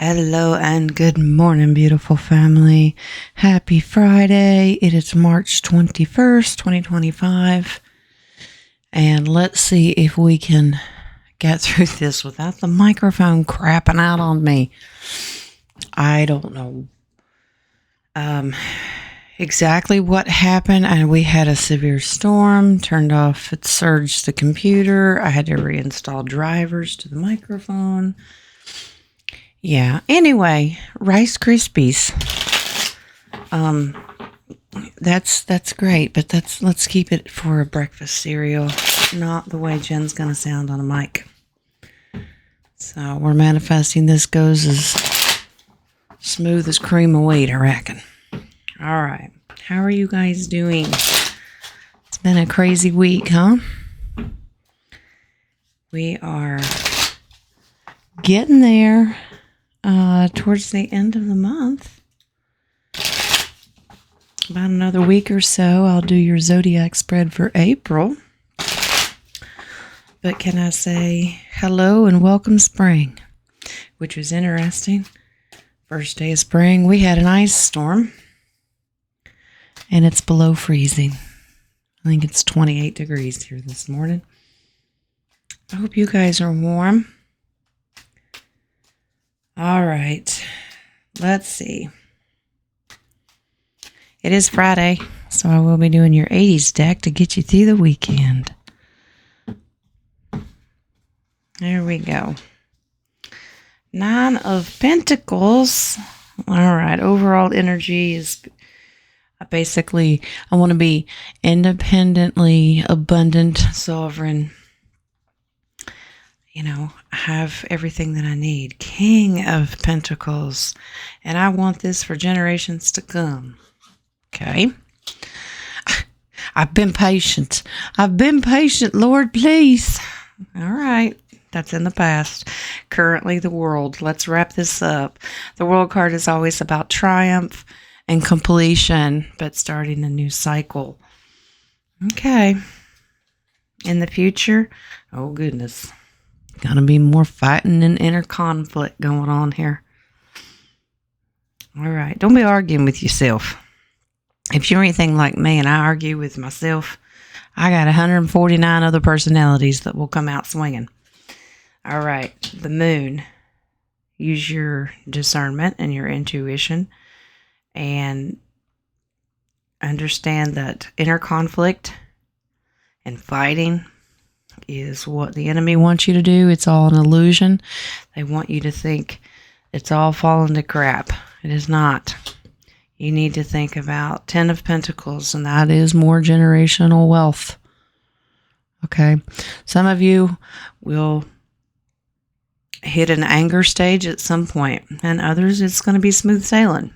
Hello and good morning, beautiful family. Happy Friday. It is March 21st, 2025. And let's see if we can get through this without the microphone crapping out on me. I don't know exactly what happened. And we had a severe storm, turned off, it surged the computer. I had to reinstall drivers to the microphone. Yeah. Anyway, Rice Krispies. That's great, but let's keep it for a breakfast cereal, not the way Jen's gonna sound on a mic. So we're manifesting this goes as smooth as cream of wheat, I reckon. All right. How are you guys doing? It's been a crazy week, huh? We are getting there. Towards the end of the month, about another week or so, I'll do your zodiac spread for April. But can I say hello and welcome spring, which was interesting. First day of spring, we had an ice storm, and it's below freezing. I think it's 28 degrees here this morning. I hope you guys are warm. All right, let's see. It is Friday, so I will be doing your 80s deck to get you through the weekend. There we go. 9 of Pentacles. All right, overall energy is basically, I want to be independently abundant, sovereign. Have everything that I need. King of Pentacles. And I want this for generations to come. Okay. I've been patient. Lord, please. All right. That's in the past. Currently, the world. Let's wrap this up. The world card is always about triumph and completion, but starting a new cycle. Okay. In the future, oh goodness. Gonna be more fighting and inner conflict going on here. All right. Don't be arguing with yourself. If you're anything like me and I argue with myself, I got 149 other personalities that will come out swinging. All right. The moon. Use your discernment and your intuition and understand that inner conflict and fighting is what the enemy wants you to do. It's all an illusion. They want you to think it's all falling to crap. It is not. You need to think about 10 of Pentacles, and that is more generational wealth. Okay. Some of you will hit an anger stage at some point, and others it's going to be smooth sailing.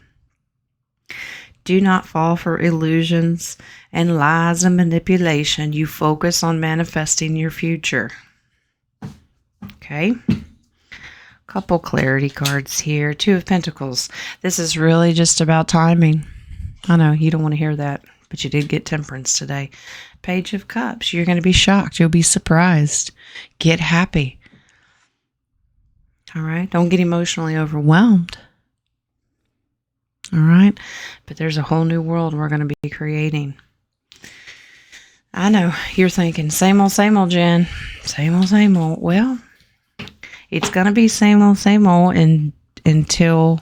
Do not fall for illusions and lies and manipulation. You focus on manifesting your future. Okay. Couple clarity cards here. 2 of Pentacles. This is really just about timing. I know you don't want to hear that, but you did get Temperance today. Page of Cups. You're going to be shocked. You'll be surprised. Get happy. All right. Don't get emotionally overwhelmed. All right. But there's a whole new world we're going to be creating. I know you're thinking, same old, Jen. Same old, same old. Well, it's going to be same old, until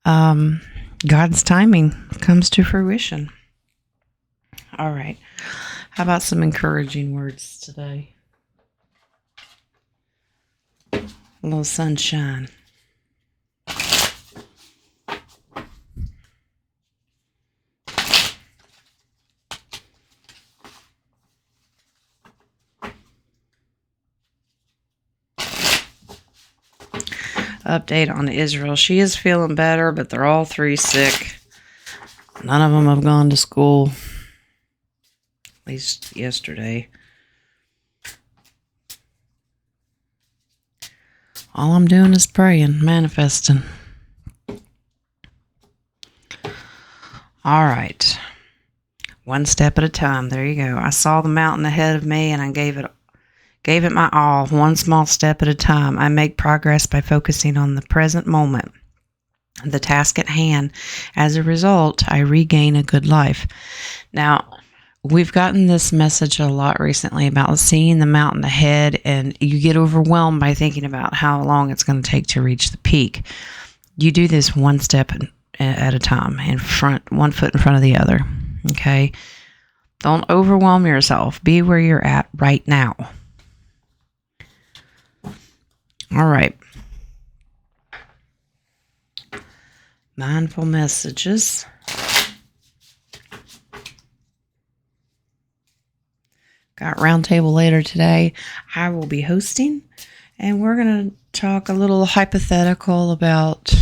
God's timing comes to fruition. All right. How about some encouraging words today? A little sunshine. Update on Israel. She is feeling better, but they're all 3 sick. None of them have gone to school. At least yesterday. All I'm doing is praying, manifesting. All right. One step at a time. There you go. I saw the mountain ahead of me, and I gave Gave it my all, one small step at a time. I make progress by focusing on the present moment, the task at hand. As a result, I regain a good life. Now, we've gotten this message a lot recently about seeing the mountain ahead, and you get overwhelmed by thinking about how long it's going to take to reach the peak. You do this one step at a time, one foot in front of the other. Okay? Don't overwhelm yourself. Be where you're at right now. All right. Mindful messages. Got roundtable later today. I will be hosting, and we're going to talk a little hypothetical about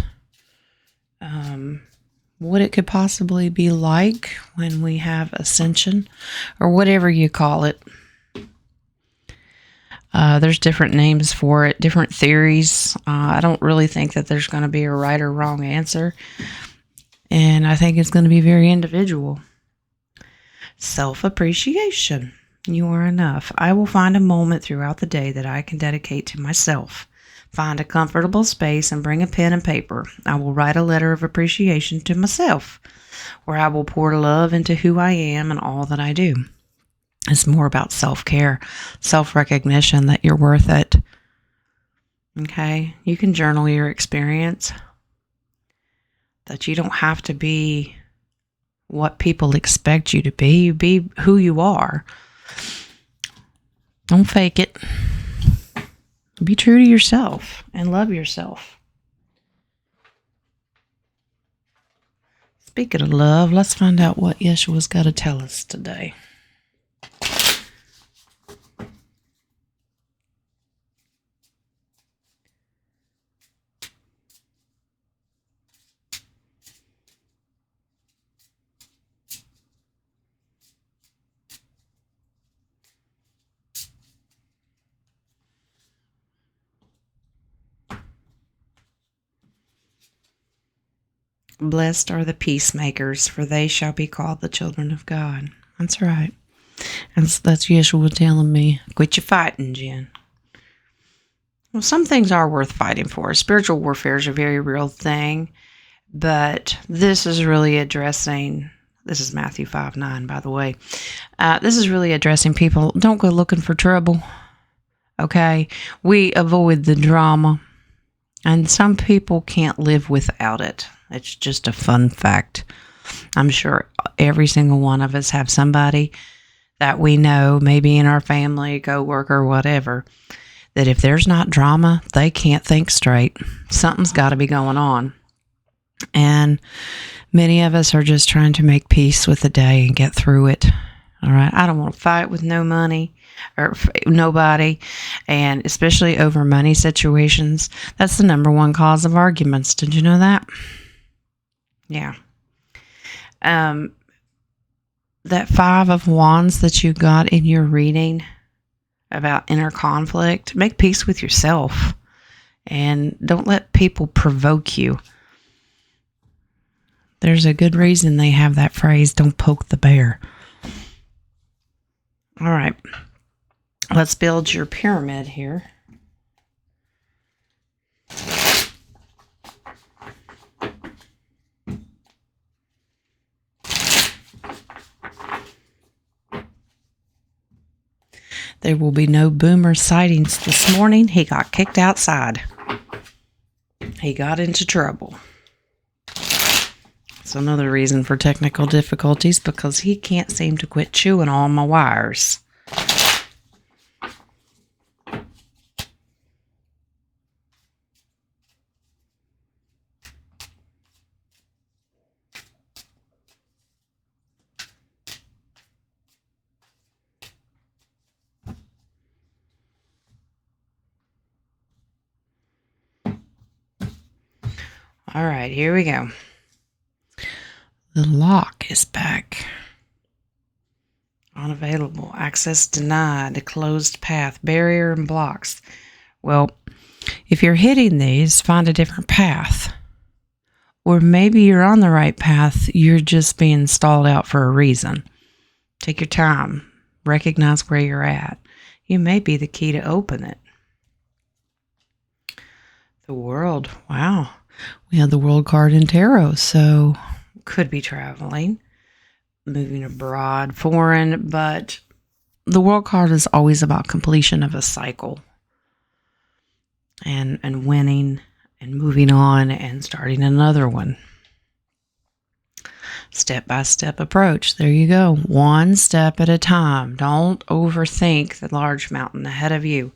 what it could possibly be like when we have ascension, or whatever you call it. There's different names for it, different theories. I don't really think that there's going to be a right or wrong answer, and I think it's going to be very individual. Self-appreciation. You are enough. I will find a moment throughout the day that I can dedicate to myself. Find a comfortable space and bring a pen and paper. I will write a letter of appreciation to myself, where I will pour love into who I am and all that I do. It's more about self-care, self-recognition that you're worth it. Okay? You can journal your experience. That you don't have to be what people expect you to be. Be who you are. Don't fake it. Be true to yourself and love yourself. Speaking of love, let's find out what Yeshua's got to tell us today. Blessed are the peacemakers, for they shall be called the children of God. That's right. That's Yeshua telling me, quit your fighting, Jen. Well, some things are worth fighting for. Spiritual warfare is a very real thing, but this is really addressing, this is Matthew 5:9, by the way. This is really addressing people, don't go looking for trouble, okay? We avoid the drama, and some people can't live without it. It's just a fun fact. I'm sure every single one of us have somebody that we know, maybe in our family, co-worker, whatever, that if there's not drama, they can't think straight. Something's got to be going on. And many of us are just trying to make peace with the day and get through it. All right. I don't want to fight with no money or nobody, and especially over money situations. That's the number one cause of arguments. Did you know that? Yeah. That 5 of Wands that you got in your reading about inner conflict, make peace with yourself and don't let people provoke you. There's a good reason they have that phrase, don't poke the bear. All right. Let's build your pyramid here. There will be no boomer sightings this morning. He got kicked outside. He got into trouble. It's another reason for technical difficulties, because he can't seem to quit chewing on my wires. All right, here we go. The lock is back. Unavailable. Access denied. A closed path. Barrier and blocks. Well, if you're hitting these, find a different path. Or maybe you're on the right path. You're just being stalled out for a reason. Take your time. Recognize where you're at. You may be the key to open it. The World. Wow. We have the World card in tarot, so could be traveling, moving abroad, foreign, but the World card is always about completion of a cycle and winning and moving on and starting another one. Step-by-step approach. There you go. One step at a time. Don't overthink the large mountain ahead of you.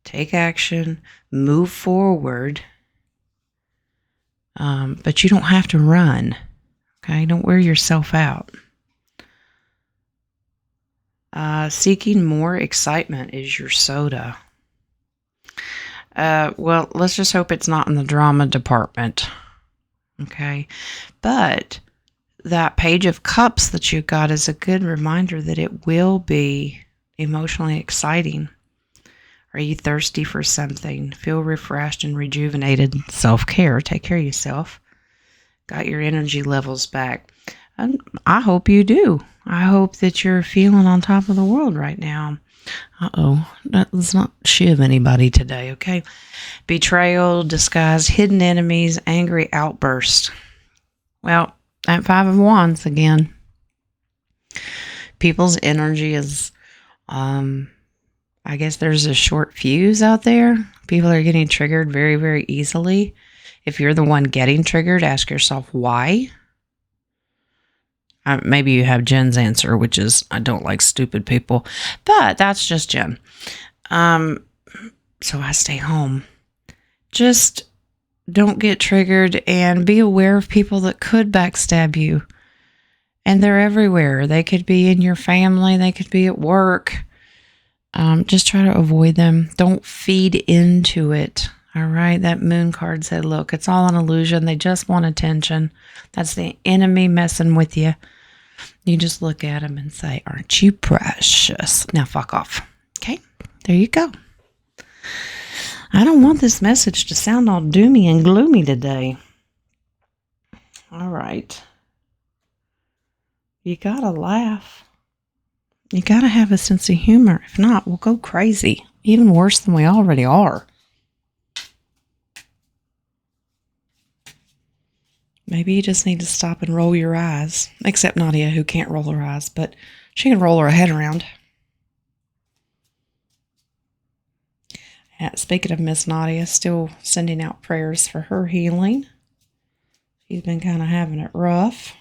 Take action, move forward, but you don't have to run. Okay, don't wear yourself out. Seeking more excitement is your soda. Well, let's just hope it's not in the drama department. Okay, but that Page of Cups that you got is a good reminder that it will be emotionally exciting. Are you thirsty for something? Feel refreshed and rejuvenated. Self-care. Take care of yourself. Got your energy levels back. And I hope you do. I hope that you're feeling on top of the world right now. Let's not shiv anybody today, okay? Betrayal, disguise, hidden enemies, angry outburst. Well, that Five of Wands again. People's energy is, I guess there's a short fuse out there. People are getting triggered very, very easily. If you're the one getting triggered, ask yourself why. Maybe you have Jen's answer, which is, I don't like stupid people. But that's just Jen. So I stay home. Just don't get triggered and be aware of people that could backstab you. And they're everywhere. They could be in your family. They could be at work. Just try to avoid them. Don't feed into it. All right. That Moon card said, look, it's all an illusion. They just want attention. That's the enemy messing with you. You just look at them and say, aren't you precious? Now fuck off. Okay. There you go. I don't want this message to sound all doomy and gloomy today. All right. You gotta laugh. You gotta have a sense of humor. If not, we'll go crazy. Even worse than we already are. Maybe you just need to stop and roll your eyes. Except Nadia, who can't roll her eyes, but she can roll her head around. Speaking of Miss Nadia, still sending out prayers for her healing. She's been kind of having it rough.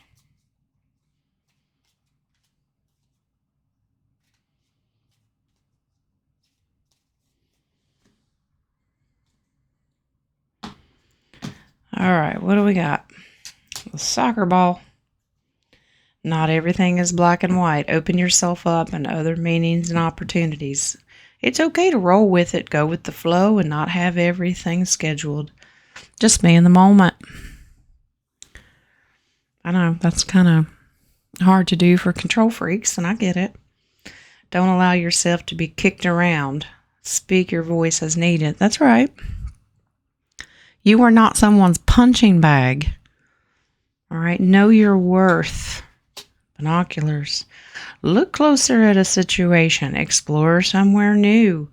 All right, what do we got? The soccer ball. Not everything is black and white. Open yourself up and other meanings and opportunities. It's okay to roll with it, go with the flow, and not have everything scheduled. Just be in the moment. I know, that's kind of hard to do for control freaks, and I get it. Don't allow yourself to be kicked around. Speak your voice as needed. That's right. You are not someone's punching bag. All right, know your worth. Binoculars. Look closer at a situation. Explore somewhere new.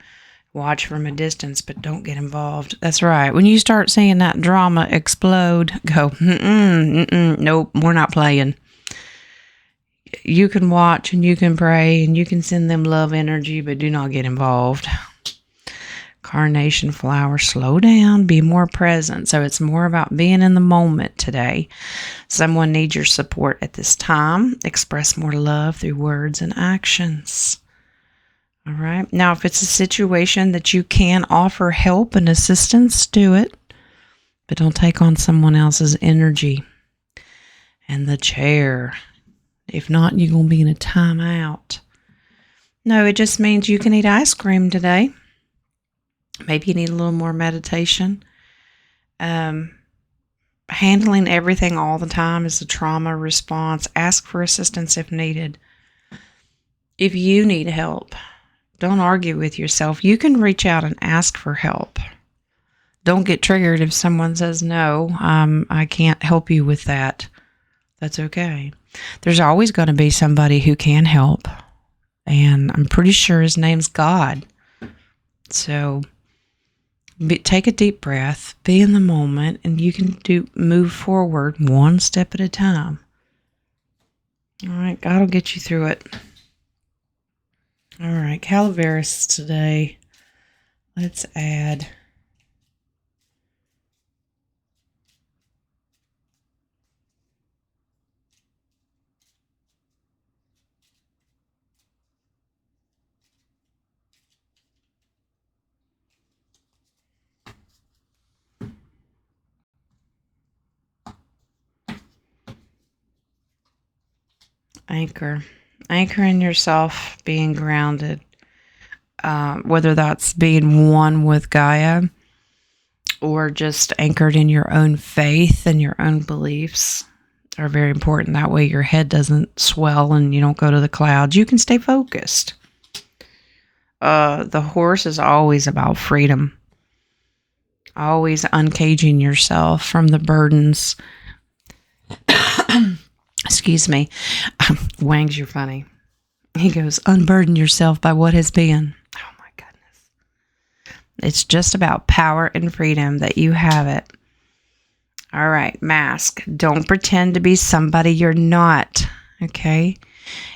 Watch from a distance, but don't get involved. That's right. When you start seeing that drama explode, go, nope, we're not playing. You can watch and you can pray and you can send them love energy, but do not get involved. Carnation flower, slow down, be more present. So it's more about being in the moment today. Someone needs your support at this time. Express more love through words and actions. All right. Now, if it's a situation that you can offer help and assistance, do it. But don't take on someone else's energy. And the chair. If not, you're going to be in a timeout. No, it just means you can eat ice cream today. Maybe you need a little more meditation. Handling everything all the time is a trauma response. Ask for assistance if needed. If you need help, don't argue with yourself. You can reach out and ask for help. Don't get triggered if someone says, no, I can't help you with that. That's okay. There's always going to be somebody who can help. And I'm pretty sure his name's God. So take a deep breath, be in the moment, and you can move forward one step at a time. All right, God will get you through it. All right, Calaveras today. Let's add anchor. Anchor in yourself, being grounded. Whether that's being one with Gaia or just anchored in your own faith and your own beliefs are very important. That way your head doesn't swell and you don't go to the clouds. You can stay focused. The horse is always about freedom. Always uncaging yourself from the burdens. Excuse me. Wangs, you're funny. He goes, unburden yourself by what has been. Oh my goodness. It's just about power and freedom that you have it. All right, mask. Don't pretend to be somebody you're not. Okay?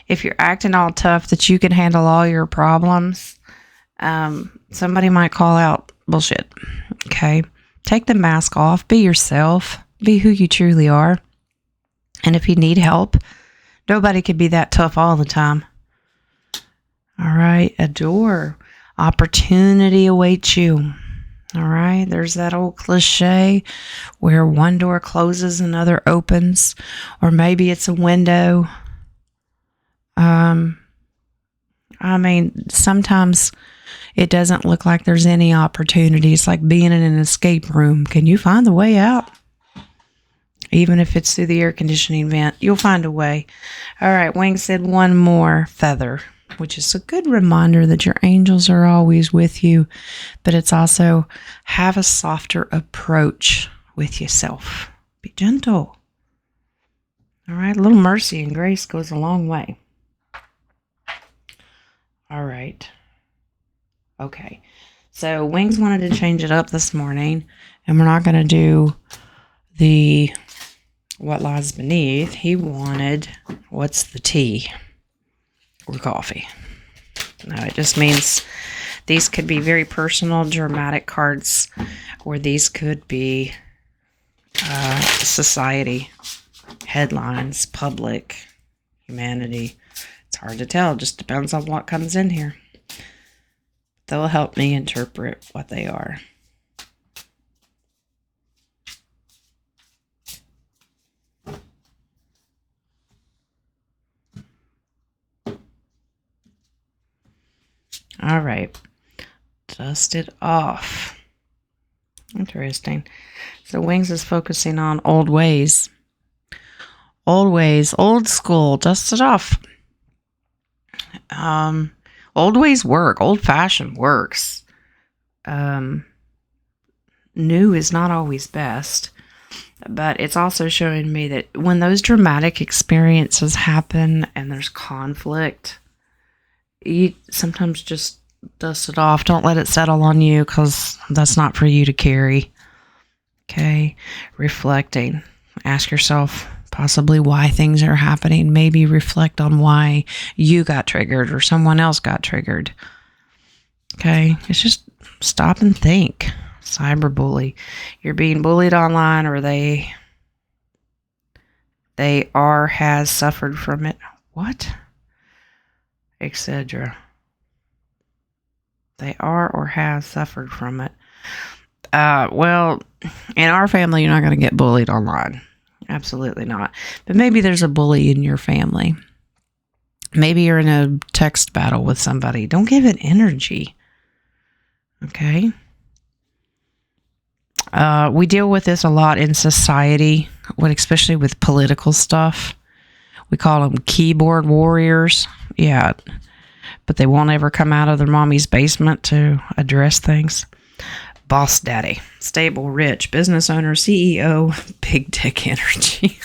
If you're acting all tough that you can handle all your problems, somebody might call out bullshit. Okay? Take the mask off. Be yourself. Be who you truly are. And if you need help, nobody can be that tough all the time. All right, adore. Opportunity awaits you. All right, there's that old cliche where one door closes, another opens, or maybe it's a window. Sometimes it doesn't look like there's any opportunity. It's like being in an escape room. Can you find the way out? Even if it's through the air conditioning vent, you'll find a way. All right, Wing said one more feather, which is a good reminder that your angels are always with you, but it's also have a softer approach with yourself. Be gentle. All right, a little mercy and grace goes a long way. All right. Okay, so Wings wanted to change it up this morning, and we're not going to do the what lies beneath. He wanted what's the tea or coffee. No, it just means these could be very personal, dramatic cards, or these could be society, headlines, public, humanity. It's hard to tell. It just depends on what comes in here. They'll help me interpret what they are. All right. Dust it off. Interesting. So Wings is focusing on old ways. Old ways, old school, dust it off. Old ways work. Old fashioned works. New is not always best. But it's also showing me that when those dramatic experiences happen and there's conflict, you sometimes just dust it off. Don't let it settle on you, because that's not for you to carry. Okay. Reflecting. Ask yourself possibly why things are happening. Maybe reflect on why you got triggered or someone else got triggered. Okay. It's just stop and think. Cyberbully. You're being bullied online, or they has suffered from it. What? Etc. They are or have suffered from it. Well, in our family, you're not going to get bullied online. Absolutely not. But maybe there's a bully in your family. Maybe you're in a text battle with somebody. Don't give it energy. Okay? We deal with this a lot in society, especially with political stuff. We call them keyboard warriors. Yeah. But they won't ever come out of their mommy's basement to address things. Boss daddy, stable, rich, business owner, CEO, big dick energy.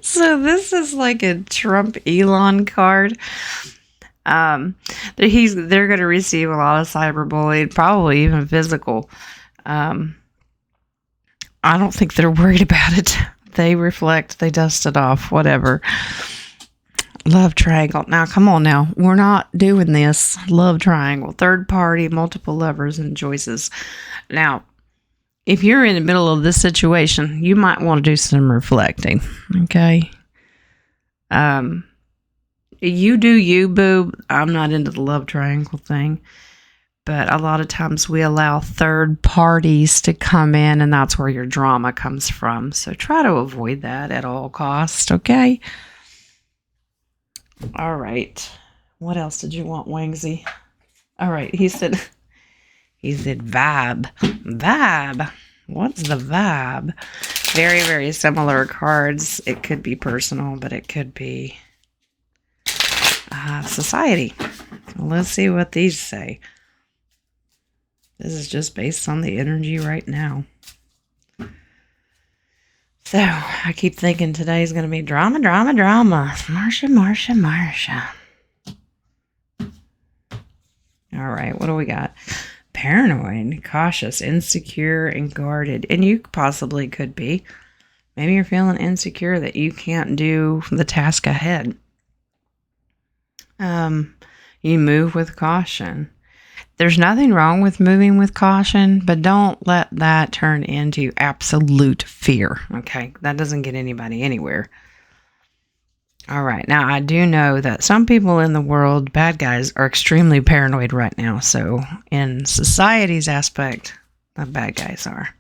So this is like a Trump Elon card. They're going to receive a lot of cyberbullying, probably even physical. I don't think they're worried about it. They reflect, they dust it off, whatever. Love triangle. Now, come on now. We're not doing this. Love triangle. Third party, multiple lovers and choices. Now, if you're in the middle of this situation, you might want to do some reflecting. Okay? You do you, boo. I'm not into the love triangle thing. But a lot of times we allow third parties to come in, and that's where your drama comes from. So try to avoid that at all costs, okay? All right. What else did you want, Wangsy? All right. He said vibe. Vibe. What's the vibe? Very, very similar cards. It could be personal, but it could be society. Let's see what these say. This is just based on the energy right now. So, I keep thinking today's going to be drama, drama, drama. Marsha. All right, what do we got? Paranoid, cautious, insecure, and guarded. And you possibly could be. Maybe you're feeling insecure that you can't do the task ahead. You move with caution. There's nothing wrong with moving with caution, but don't let that turn into absolute fear, okay? That doesn't get anybody anywhere. All right, now I do know that some people in the world, bad guys, are extremely paranoid right now. So in society's aspect, the bad guys are.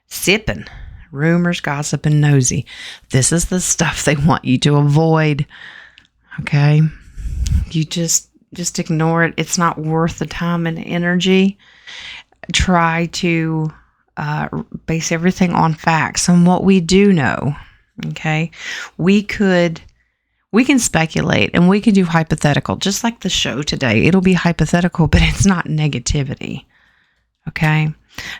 Sipping, rumors, gossip, and nosy. This is the stuff they want you to avoid, okay? You just ignore it. It's not worth the time and energy. Try to base everything on facts and what we do know. Okay, we can speculate and we can do hypothetical, just like the show today. It'll be hypothetical, but it's not negativity. Okay,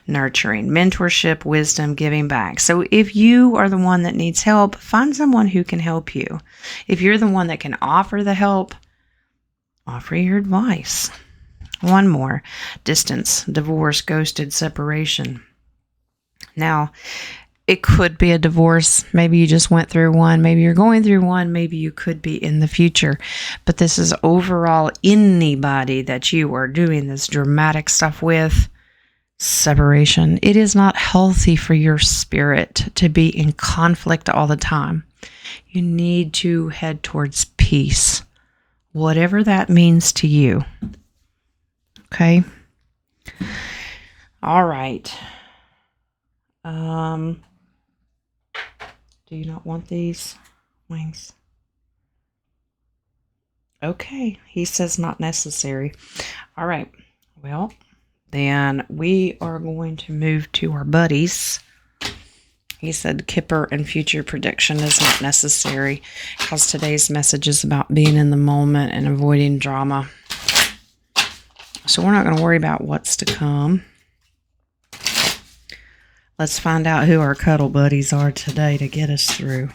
nurturing, mentorship, wisdom, giving back. So if you are the one that needs help, find someone who can help you. If you're the one that can offer the help, offer your advice. One more. Distance, divorce, ghosted, separation. Now, it could be a divorce. Maybe you just went through one. Maybe you're going through one. Maybe you could be in the future. But this is overall anybody that you are doing this dramatic stuff with. Separation. It is not healthy for your spirit to be in conflict all the time. You need to head towards peace. Whatever that means to you. Okay? All right. Do you not want these wings? Okay. He says not necessary. All right. Well, then we are going to move to our buddies. He said Kipper and future prediction is not necessary, because today's message is about being in the moment and avoiding drama. So we're not going to worry about what's to come. Let's find out who our cuddle buddies are today to get us through.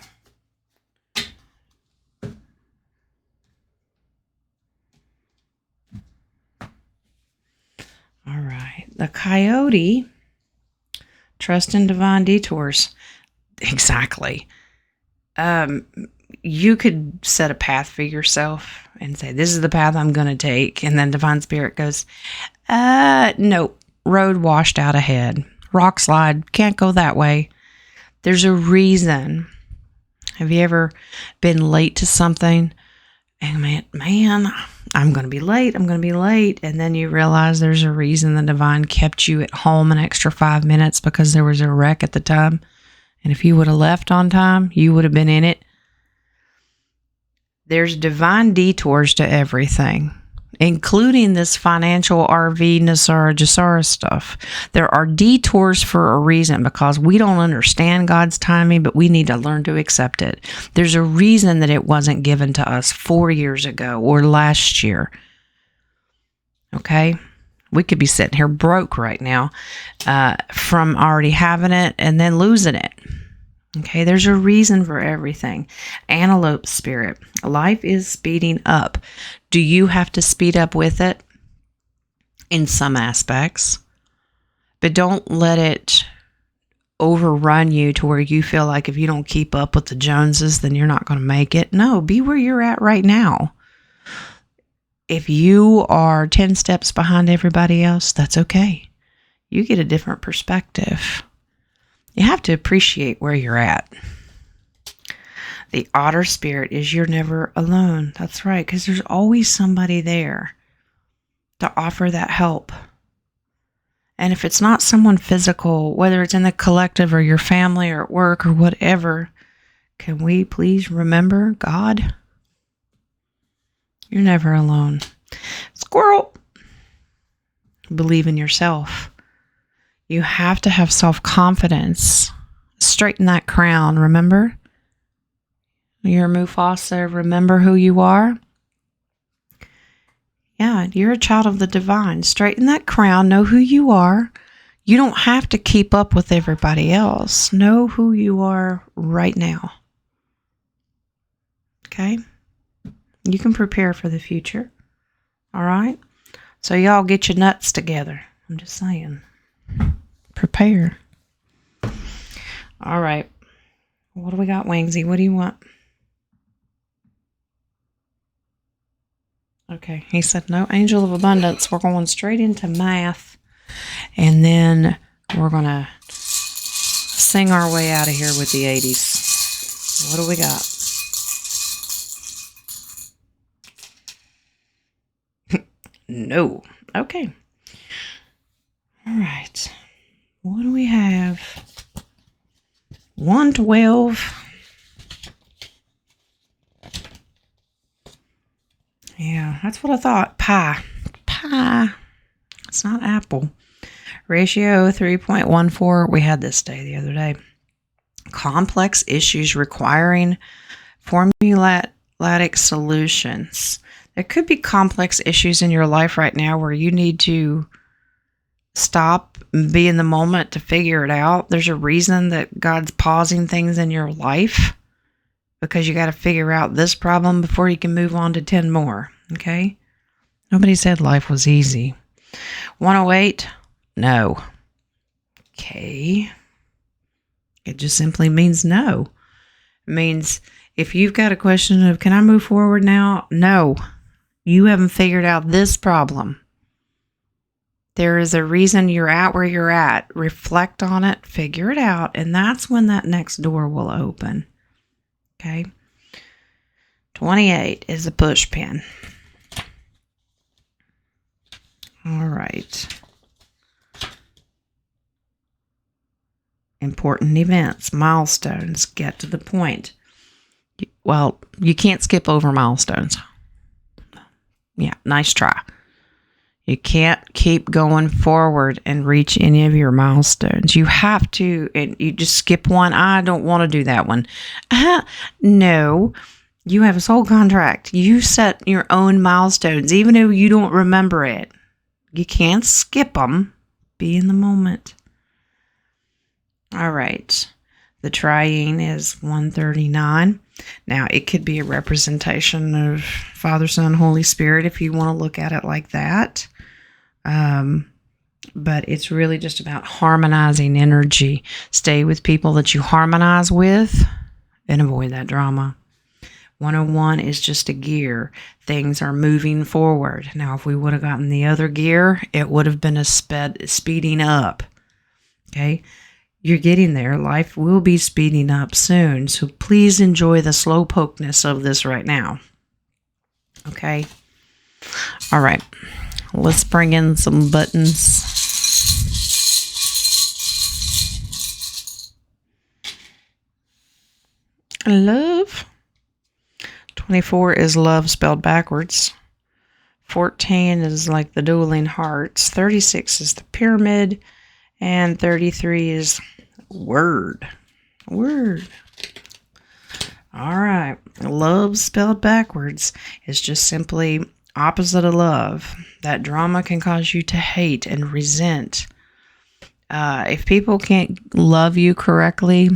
All right. The coyote. Trust in divine detours. Exactly. You could set a path for yourself and say, this is the path I'm going to take. And then divine spirit goes, no, road washed out ahead. Rock slide, can't go that way. There's a reason. Have you ever been late to something? And man, I'm going to be late. And then you realize there's a reason the divine kept you at home an extra 5 minutes, because there was a wreck at the time. And if you would have left on time, you would have been in it. There's divine detours to everything, including this financial RV Nasara Jasara stuff. There are detours for a reason, because we don't understand God's timing, but we need to learn to accept it. There's a reason that it wasn't given to us 4 years ago or last year. Okay? We could be sitting here broke right now from already having it and then losing it. Okay, there's a reason for everything. Antelope spirit. Life is speeding up. Do you have to speed up with it? In some aspects. But don't let it overrun you to where you feel like if you don't keep up with the Joneses, then you're not going to make it. No, be where you're at right now. If you are 10 steps behind everybody else, that's okay. You get a different perspective. You have to appreciate where you're at. The otter spirit is you're never alone. That's right, because there's always somebody there to offer that help. And if it's not someone physical, whether it's in the collective or your family or at work or whatever, can we please remember God? You're never alone. Squirrel. Believe in yourself. You have to have self-confidence. Straighten that crown, remember? You're Mufasa, remember who you are? Yeah, you're a child of the divine. Straighten that crown, know who you are. You don't have to keep up with everybody else. Know who you are right now. Okay? You can prepare for the future. All right? So y'all get your nuts together. I'm just saying. Prepare. All right. What do we got, Wingsy? What do you want? Okay. He said, no, angel of abundance. We're going straight into math. And then we're going to sing our way out of here with the 80s. What do we got? No. Okay. All right. What do we have? 112. Yeah, that's what I thought. Pie. It's not apple. Ratio 3.14. We had this day the other day. Complex issues requiring formulatic solutions. There could be complex issues in your life right now where you need to stop and be in the moment to figure it out. There's a reason that God's pausing things in your life, because you got to figure out this problem before you can move on to 10 more. Okay? Nobody said life was easy. 108? No. Okay. It just simply means no. It means if you've got a question of, can I move forward now? No. You haven't figured out this problem. There is a reason you're at where you're at. Reflect on it, figure it out, and that's when that next door will open. Okay? 28 is a push pin. All right. Important events, milestones, get to the point. Well, you can't skip over milestones. Yeah, nice try. You can't keep going forward and reach any of your milestones. You have to, and you just skip one. I don't want to do that one. No, you have a soul contract. You set your own milestones, even if you don't remember it. You can't skip them. Be in the moment. All right. The triune is 139. Now, it could be a representation of Father, Son, Holy Spirit if you want to look at it like that. But it's really just about harmonizing energy. Stay with people that you harmonize with and avoid that drama. 101 is just a gear. Things are moving forward. Now, if we would have gotten the other gear, it would have been a speeding up. Okay? You're getting there. Life will be speeding up soon. So please enjoy the slow pokeness of this right now. Okay? All right. Let's bring in some buttons. Love. 24 is love spelled backwards. 14 is like the dueling hearts. 36 is the pyramid. And 33 is word. Word. All right. Love spelled backwards is just simply opposite of love. That drama can cause you to hate and resent. If people can't love you correctly,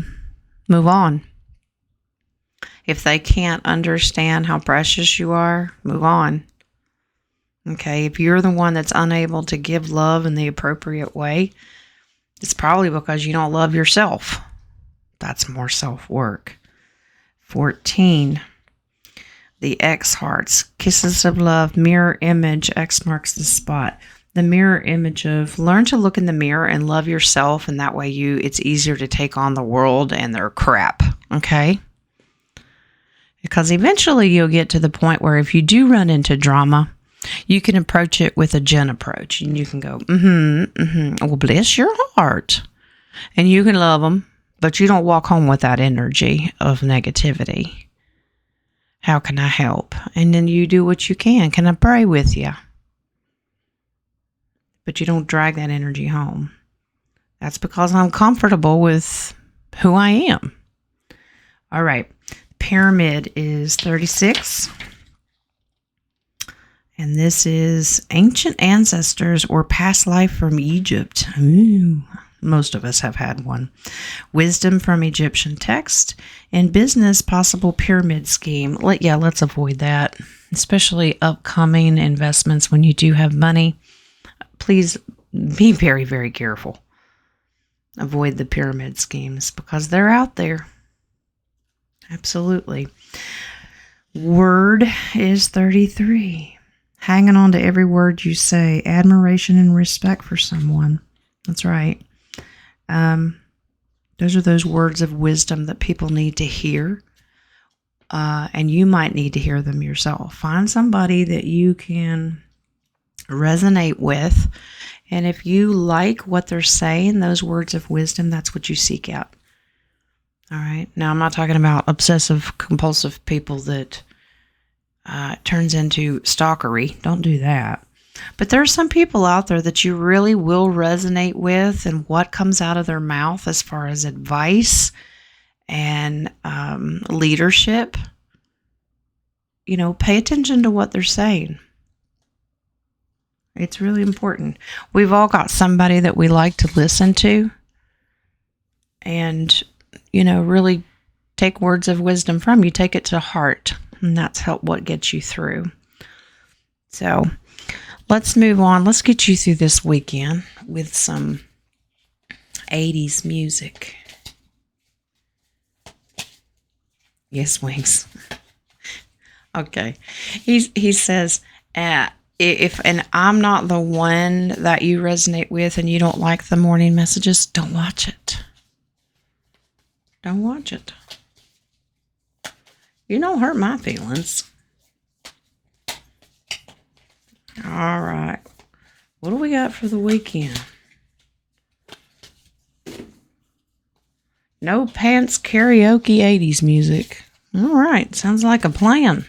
Move on. If they can't understand how precious you are, move on. Okay, if you're the one that's unable to give love in the appropriate way, it's probably because you don't love yourself. That's more self-work. 14. The X hearts, kisses of love, mirror image, X marks the spot. The mirror image of learn to look in the mirror and love yourself, and that way it's easier to take on the world and their crap, okay? Because eventually you'll get to the point where if you do run into drama, you can approach it with a Jen approach, and you can go, well, bless your heart. And you can love them, but you don't walk home with that energy of negativity. How can I help? And then you do what you can. Can I pray with you? But you don't drag that energy home. That's because I'm comfortable with who I am. All right. Pyramid is 36. And this is ancient ancestors or past life from Egypt. Ooh, most of us have had one. Wisdom from Egyptian text. In business, possible pyramid scheme. Let's avoid that. Especially upcoming investments when you do have money. Please be very, very careful. Avoid the pyramid schemes because they're out there. Absolutely. Word is 33. Hanging on to every word you say. Admiration and respect for someone. That's right. Those are those words of wisdom that people need to hear. And you might need to hear them yourself. Find somebody that you can resonate with. And if you like what they're saying, those words of wisdom, that's what you seek out. All right. Now, I'm not talking about obsessive compulsive people that turns into stalkery. Don't do that. But there are some people out there that you really will resonate with and what comes out of their mouth as far as advice and leadership. Pay attention to what they're saying. It's really important. We've all got somebody that we like to listen to and, really take words of wisdom from. You take it to heart, and that's what gets you through. So let's move on. Let's get you through this weekend with some 80s music. Yes, Wings. Okay. He says, and I'm not the one that you resonate with and you don't like the morning messages, don't watch it. Don't watch it. You don't hurt my feelings. All right. What do we got for the weekend? No pants karaoke 80s music. All right. Sounds like a plan.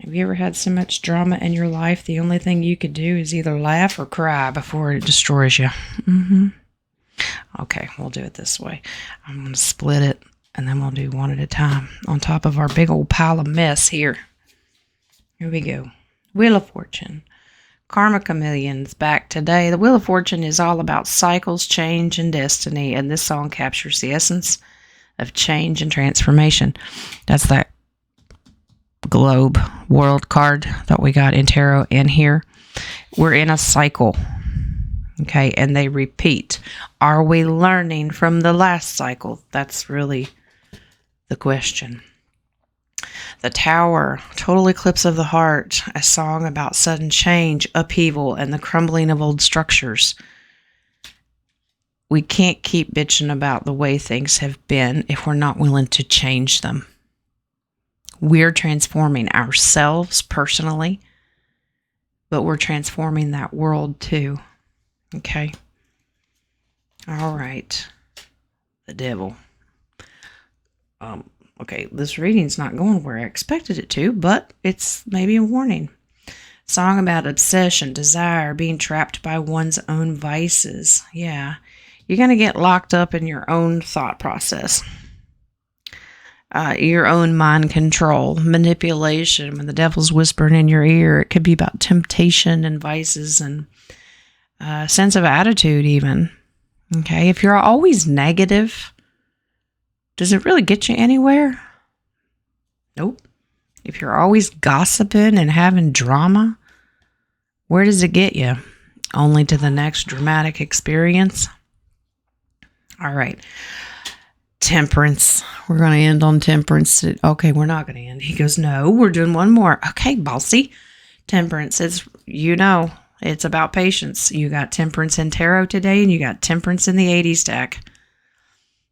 Have you ever had so much drama in your life, the only thing you could do is either laugh or cry before it destroys you? Okay, we'll do it this way. I'm going to split it, and then we'll do one at a time on top of our big old pile of mess here. Here we go. Wheel of Fortune. Karma Chameleon's back today. The Wheel of Fortune is all about cycles, change, and destiny, and this song captures the essence of change and transformation. That's that globe world card that we got in tarot in here. We're in a cycle, okay, and they repeat. Are we learning from the last cycle? That's really the question. The Tower, total eclipse of the heart, a song about sudden change, upheaval, and the crumbling of old structures. We can't keep bitching about the way things have been if we're not willing to change them. We're transforming ourselves personally, but we're transforming that world too. Okay? All right. The Devil. Okay, this reading's not going where I expected it to, but it's maybe a warning. Song about obsession, desire, being trapped by one's own vices. Yeah, you're going to get locked up in your own thought process. Your own mind control, manipulation. When the devil's whispering in your ear, it could be about temptation and vices and sense of attitude even. Okay, if you're always negative, does it really get you anywhere? Nope. If you're always gossiping and having drama, where does it get you? Only to the next dramatic experience. All right. Temperance. We're going to end on temperance. Okay, we're not going to end. He goes, no, we're doing one more. Okay, bossy. Temperance is, it's about patience. You got temperance in tarot today, and you got temperance in the 80s deck.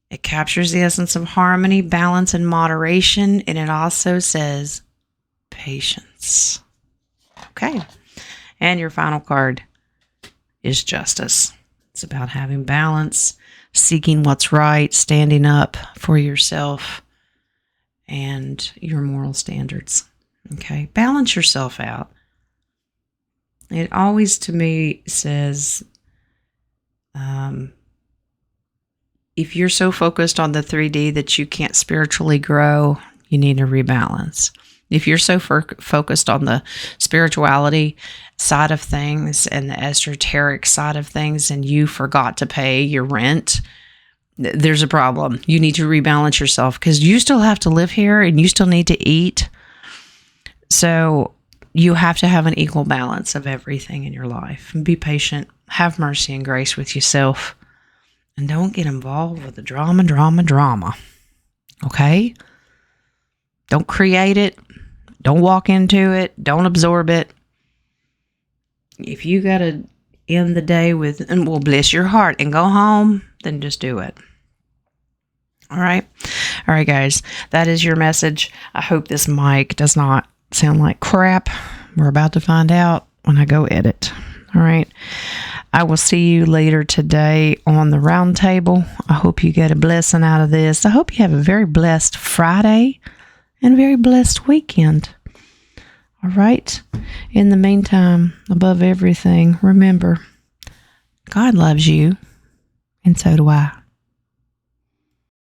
It captures the essence of harmony, balance, and moderation, and it also says patience. Okay. And your final card is justice. It's about having balance, seeking what's right, standing up for yourself and your moral standards. Okay. Balance yourself out. It always, to me, says, if you're so focused on the 3D that you can't spiritually grow, you need to rebalance. If you're so focused on the spirituality side of things and the esoteric side of things, and you forgot to pay your rent, there's a problem. You need to rebalance yourself, because you still have to live here and you still need to eat. So you have to have an equal balance of everything in your life. Be patient. Have mercy and grace with yourself. And don't get involved with the drama. Okay? Don't create it. Don't walk into it. Don't absorb it. If you got to end the day with, and well, bless your heart, and go home, then just do it. All right? All right, guys. That is your message. I hope this mic does not sound like crap. We're about to find out when I go edit. All right. I will see you later today on the round table. I hope you get a blessing out of this. I hope you have a very blessed Friday and a very blessed weekend. All right. In the meantime, above everything, remember, God loves you, and so do I.